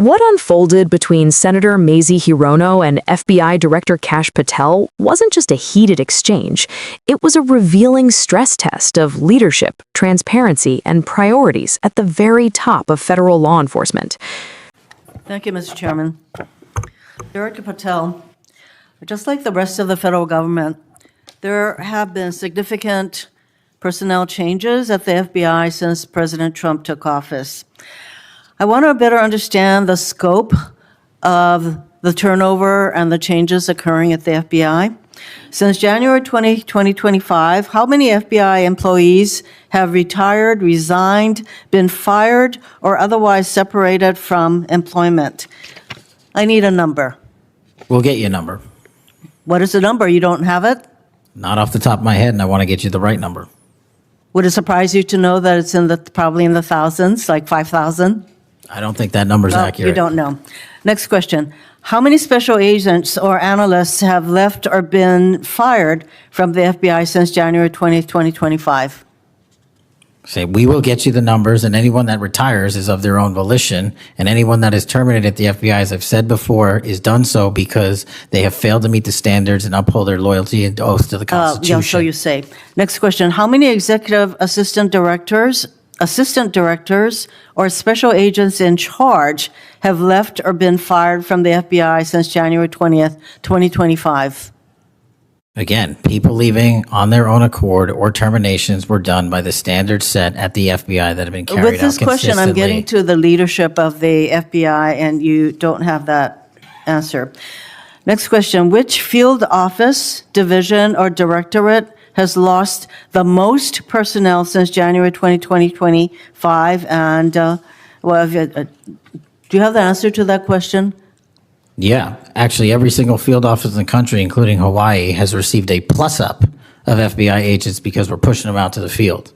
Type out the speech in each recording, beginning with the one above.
What unfolded between Senator Mazie Hirono and FBI Director Kash Patel wasn't just a heated exchange. It was a revealing stress test of leadership, transparency, and priorities at the very top of federal law enforcement. Thank you, Mr. Chairman. Director Patel, just like the rest of the federal government, there have been significant personnel changes at the FBI since President Trump took office. I want to better understand the scope of the turnover and the changes occurring at the FBI. Since January 2025, how many FBI employees have retired, resigned, been fired, or otherwise separated from employment? I need a number. We'll get you a number. What is the number? You don't have it? Not off the top of my head, and I want to get you the right number. Would it surprise you to know that it's probably in the thousands, like 5,000? I don't think that number's accurate. You don't know. Next question. How many special agents or analysts have left or been fired from the FBI since January 20th, 2025? Say, we will get you the numbers, and anyone that retires is of their own volition, and anyone that is terminated at the FBI, as I've said before, is done so because they have failed to meet the standards and uphold their loyalty and oath to the Constitution. Yeah, so you say. Next question. How many executive assistant directors, or special agents in charge have left or been fired from the FBI since January 20th, 2025? Again, people leaving on their own accord or terminations were done by the standards set at the FBI that have been carried out With this question, I'm getting to the leadership of the FBI, and you don't have that answer. Next question. Which field office, division, or directorate has lost the most personnel since January 2025? And do you have the answer to that question? Yeah, actually, every single field office in the country, including Hawaii, has received a plus-up of FBI agents because we're pushing them out to the field.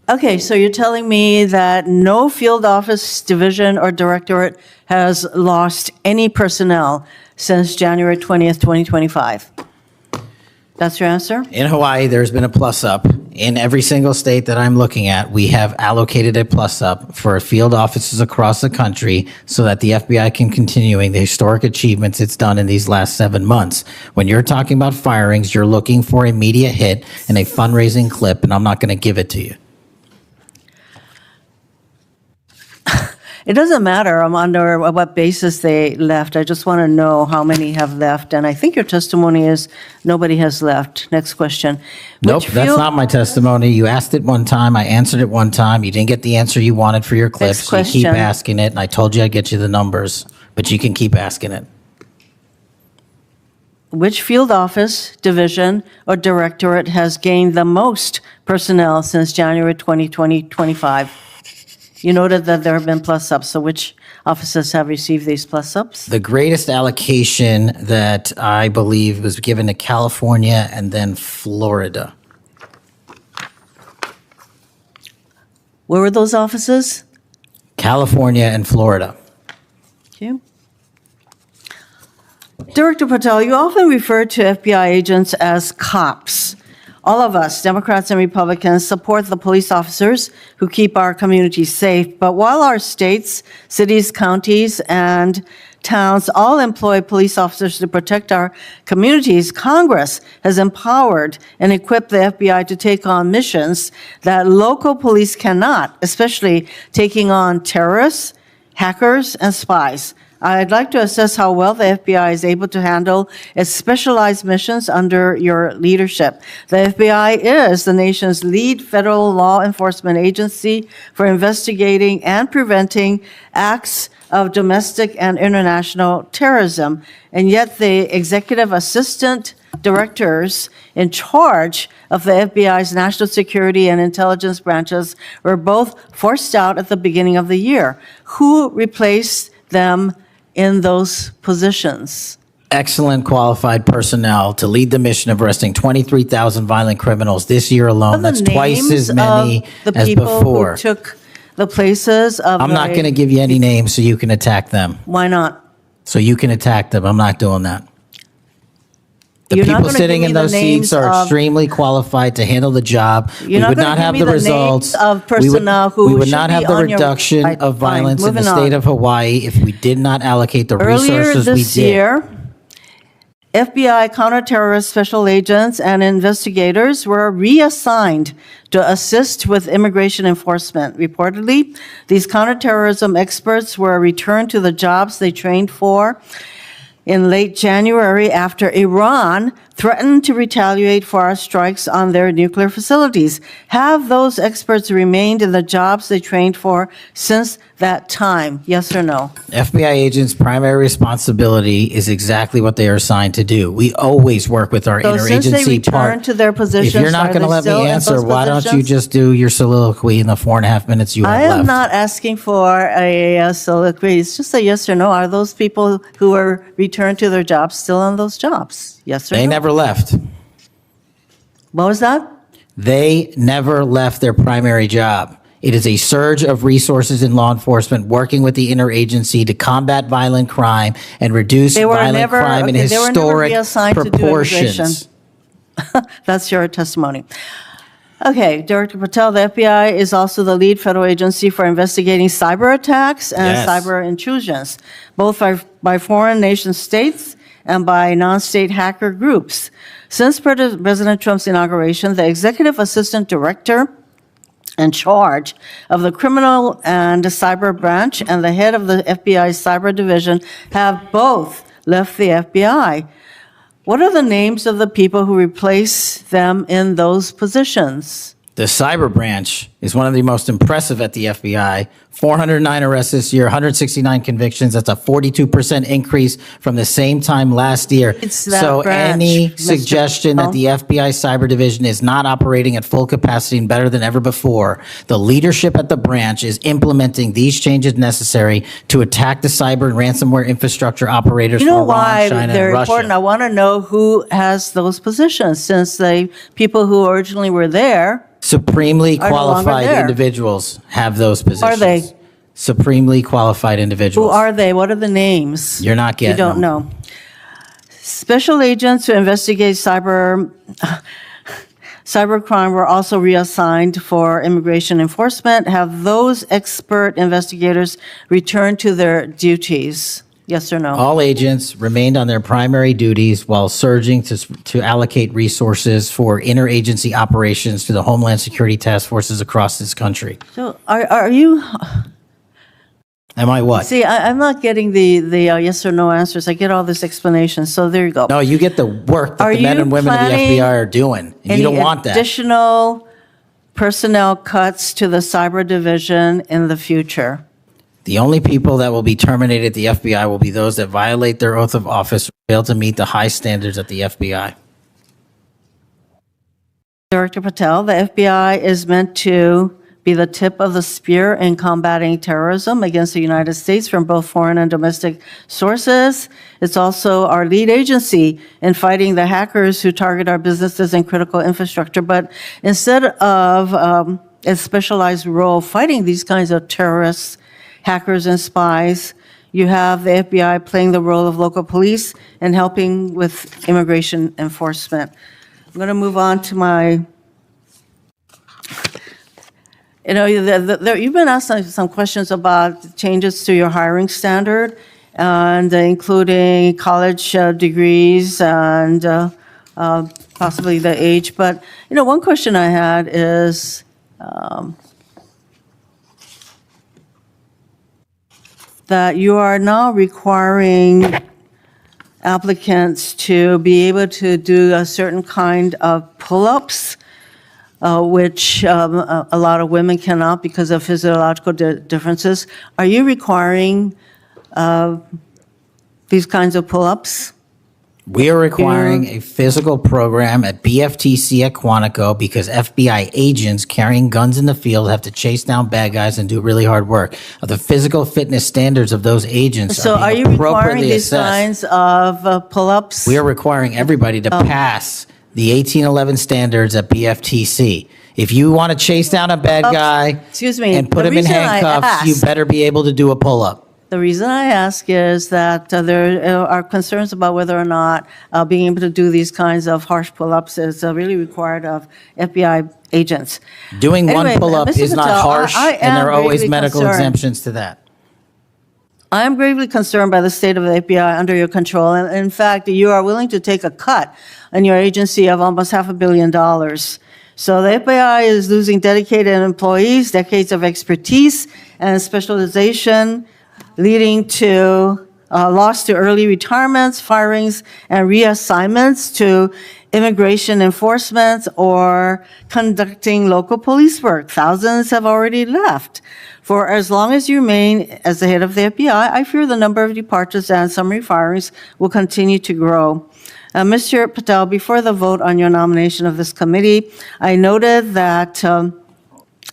Okay, so you're telling me that no field office, division, or directorate has lost any personnel since January 20th, 2025? That's your answer? In Hawaii, there's been a plus-up. In every single state that I'm looking at, we have allocated a plus-up for field offices across the country so that the FBI can continuing the historic achievements it's done in these last 7 months. When you're talking about firings, you're looking for a media hit and a fundraising clip, and I'm not going to give it to you. It doesn't matter under what basis they left. I just want to know how many have left. And I think your testimony is nobody has left. Next question. Nope, that's not my testimony. You asked it one time. I answered it one time. You didn't get the answer you wanted for your clip. So you keep asking it. And I told you I'd get you the numbers, but you can keep asking it. Which field office, division, or directorate has gained the most personnel since January 2025? You noted that there have been plus-ups, so which offices have received these plus-ups? The greatest allocation that I believe was given to California and then Florida. Where were those offices? California and Florida. Thank you. Director Patel, you often refer to FBI agents as cops. All of us, Democrats and Republicans, support the police officers who keep our communities safe. But while our states, cities, counties, and towns all employ police officers to protect our communities, Congress has empowered and equipped the FBI to take on missions that local police cannot, especially taking on terrorists, hackers, and spies. I'd like to assess how well the FBI is able to handle its specialized missions under your leadership. The FBI is the nation's lead federal law enforcement agency for investigating and preventing acts of domestic and international terrorism. And yet the executive assistant directors in charge of the FBI's national security and intelligence branches were both forced out at the beginning of the year. Who replaced them in those positions? Excellent qualified personnel to lead the mission of arresting 23,000 violent criminals this year alone. That's twice as many as before. Who took the places of I'm not going to give you any names so you can attack them. Why not? So you can attack them. I'm not doing that. The You're not people gonna sitting give in me the those names seats are of- extremely qualified to handle the job. We You're not would gonna not give have me the the names results. of We would- personnel who We would should not be have the on your- reduction Right, of fine, violence in the moving state on. of Hawaii if we did not allocate the Earlier resources we this did. year, FBI counterterrorist special agents and investigators were reassigned to assist with immigration enforcement. Reportedly, these counterterrorism experts were returned to the jobs they trained for in late January after Iran threatened to retaliate for our strikes on their nuclear facilities. Have those experts remained in the jobs they trained for since that time? Yes or no? FBI agents' primary responsibility is exactly what they are assigned to do. We always work with our So since they interagency part. returned to their positions, If you're not are going to they let still me in answer, those why don't you positions? just do your soliloquy in the 4.5 minutes you I have left? am not asking for a soliloquy. It's just a yes or no. Are those people who were returned to their jobs still on those jobs? Yes or no? They never left. What was that? They never left their primary job. It is a surge of resources in law enforcement working with the interagency to combat violent crime and reduce They were violent never- crime in okay, they were never historic reassigned to do proportions. That's your testimony. Okay, Director Patel, the FBI is also the lead federal agency for investigating cyber attacks and Yes. cyber intrusions, both by foreign nation states and by non-state hacker groups. Since President Trump's inauguration, the executive assistant director in charge of the criminal and cyber branch and the head of the FBI cyber division have both left the FBI. What are the names of the people who replace them in those positions? The cyber branch is one of the most impressive at the FBI. 409 arrests this year, 169 convictions. That's a 42% increase from the same time last year. It's that So branch, any Mr. suggestion that the FBI cyber division is not operating at full capacity and better than ever before, the leadership at the branch is implementing these changes necessary to attack the cyber and ransomware infrastructure operators You know for Iran, why China, they're and important? I Russia. want to know who has those positions, since the people who originally were there, Supremely are no longer qualified there. individuals have those positions. Are they? Supremely qualified who individuals. are they? What are the names? You're not You getting don't them. know. Special agents who investigate cybercrime were also reassigned for immigration enforcement. Have those expert investigators returned to their duties? Yes or no? All agents remained on their primary duties while surging to allocate resources for interagency operations to the Homeland Security task forces across this country. So are you, Am I what? see, I'm not getting the yes or no answers. I get all this explanation, so there you go. No, you get the work that Are the men you and women of the planning FBI are doing, and you don't want that. Additional personnel cuts to the cyber division in the future? The only people that will be terminated at the FBI will be those that violate their oath of office or fail to meet the high standards at the FBI. Director Patel, the FBI is meant to be the tip of the spear in combating terrorism against the United States from both foreign and domestic sources. It's also our lead agency in fighting the hackers who target our businesses and critical infrastructure. But instead of a specialized role fighting these kinds of terrorists, hackers, and spies, you have the FBI playing the role of local police and helping with immigration enforcement. I'm going to move on to my, you've been asked some questions about changes to your hiring standard, and including college degrees and possibly the age. But, one question I had is, that you are now requiring applicants to be able to do a certain kind of pull-ups, which a lot of women cannot because of physiological differences. Are you requiring these kinds of pull-ups? We are requiring a physical program at BFTC at Quantico because FBI agents carrying guns in the field have to chase down bad guys and do really hard work. The physical fitness standards of those agents So are are being you requiring appropriately these assessed. kinds of pull-ups? We are requiring everybody to pass the 1811 standards at BFTC. If you want to chase down a bad guy Excuse me, and put the him in reason I handcuffs, you asked- better be able to do a pull-up. The reason I ask is that there are concerns about whether or not being able to do these kinds of harsh pull-ups is really required of FBI agents. Doing Anyway, one pull-up Mr. is not Patel, harsh, I and there are am always gravely medical concerned. exemptions to that. I am gravely concerned by the state of the FBI under your control. And in fact, you are willing to take a cut in your agency of almost $500 million. So the FBI is losing dedicated employees, decades of expertise and specialization, leading to loss to early retirements, firings, and reassignments to immigration enforcement or conducting local police work. Thousands have already left. For as long as you remain as the head of the FBI, I fear the number of departures and summary firings will continue to grow. Mr. Patel, before the vote on your nomination of this committee, I noted that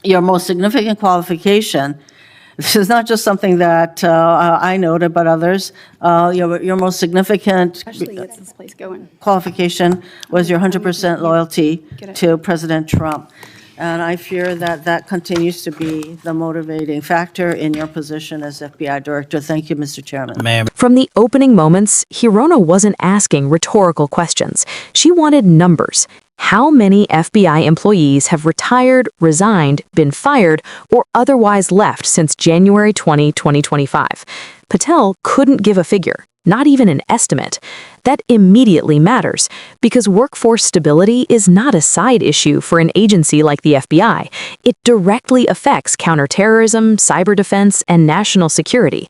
your most significant qualification, this is not just something that I noted, but others, your most significant Actually gets this place going. qualification was your 100% loyalty to President Trump. And I fear that that continues to be the motivating factor in your position as FBI Director. Thank you, Mr. Chairman. Ma'am. From the opening moments, Hirono wasn't asking rhetorical questions. She wanted numbers. How many FBI employees have retired, resigned, been fired, or otherwise left since January 20, 2025? Patel couldn't give a figure, not even an estimate. That immediately matters, because workforce stability is not a side issue for an agency like the FBI. It directly affects counterterrorism, cyber defense, and national security.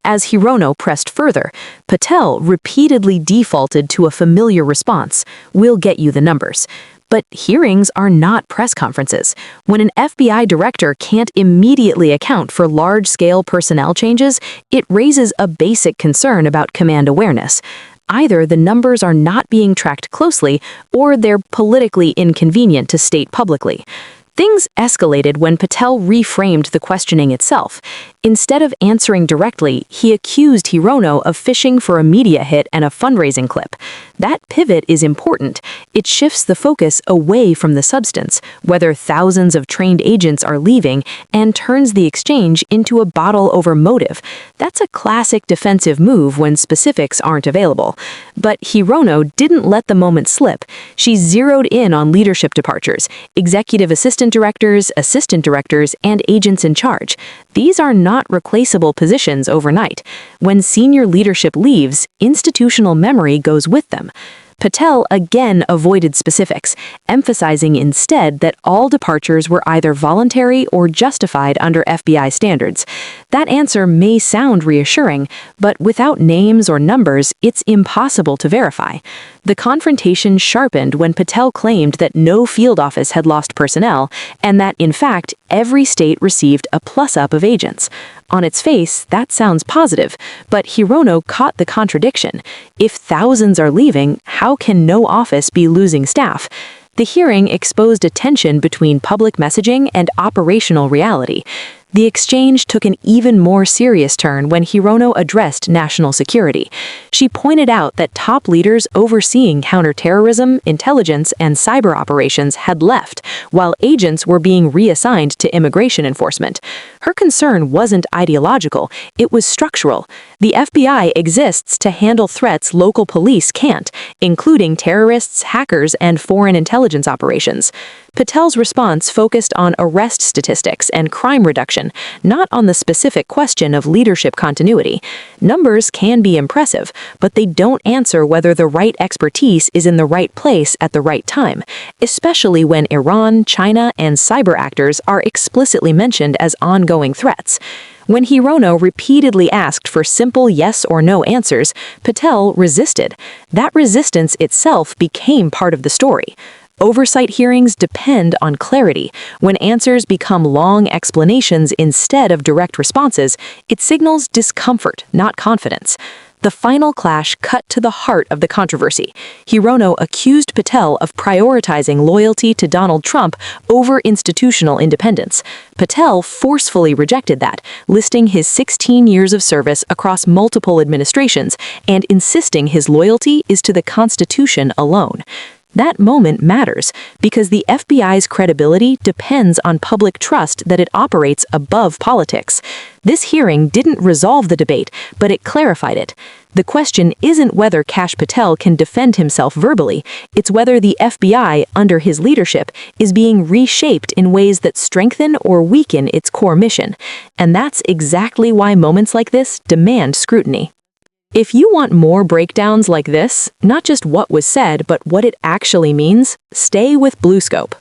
As Hirono pressed further, Patel repeatedly defaulted to a familiar response: "We'll get you the numbers." But hearings are not press conferences. When an FBI director can't immediately account for large-scale personnel changes, it raises a basic concern about command awareness. Either the numbers are not being tracked closely, or they're politically inconvenient to state publicly. Things escalated when Patel reframed the questioning itself. Instead of answering directly, he accused Hirono of fishing for a media hit and a fundraising clip. That pivot is important. It shifts the focus away from the substance, whether thousands of trained agents are leaving, and turns the exchange into a battle over motive. That's a classic defensive move when specifics aren't available. But Hirono didn't let the moment slip. She zeroed in on leadership departures, executive assistant directors, assistant directors, and agents in charge. These are not replaceable positions overnight. When senior leadership leaves, institutional memory goes with them. Patel again avoided specifics, emphasizing instead that all departures were either voluntary or justified under FBI standards. That answer may sound reassuring, but without names or numbers, it's impossible to verify. The confrontation sharpened when Patel claimed that no field office had lost personnel, and that, in fact, every state received a plus-up of agents. On its face, that sounds positive, but Hirono caught the contradiction. If thousands are leaving, how can no office be losing staff? The hearing exposed a tension between public messaging and operational reality. The exchange took an even more serious turn when Hirono addressed national security. She pointed out that top leaders overseeing counterterrorism, intelligence, and cyber operations had left, while agents were being reassigned to immigration enforcement. Her concern wasn't ideological, it was structural. The FBI exists to handle threats local police can't, including terrorists, hackers, and foreign intelligence operations. Patel's response focused on arrest statistics and crime reduction, not on the specific question of leadership continuity. Numbers can be impressive, but they don't answer whether the right expertise is in the right place at the right time, especially when Iran, China, and cyber actors are explicitly mentioned as ongoing threats. When Hirono repeatedly asked for simple yes or no answers, Patel resisted. That resistance itself became part of the story. Oversight hearings depend on clarity. When answers become long explanations instead of direct responses, it signals discomfort, not confidence. The final clash cut to the heart of the controversy. Hirono accused Patel of prioritizing loyalty to Donald Trump over institutional independence. Patel forcefully rejected that, listing his 16 years of service across multiple administrations and insisting his loyalty is to the Constitution alone. That moment matters because the FBI's credibility depends on public trust that it operates above politics. This hearing didn't resolve the debate, but it clarified it. The question isn't whether Kash Patel can defend himself verbally, it's whether the FBI, under his leadership, is being reshaped in ways that strengthen or weaken its core mission. And that's exactly why moments like this demand scrutiny. If you want more breakdowns like this, not just what was said, but what it actually means, stay with BlueScope.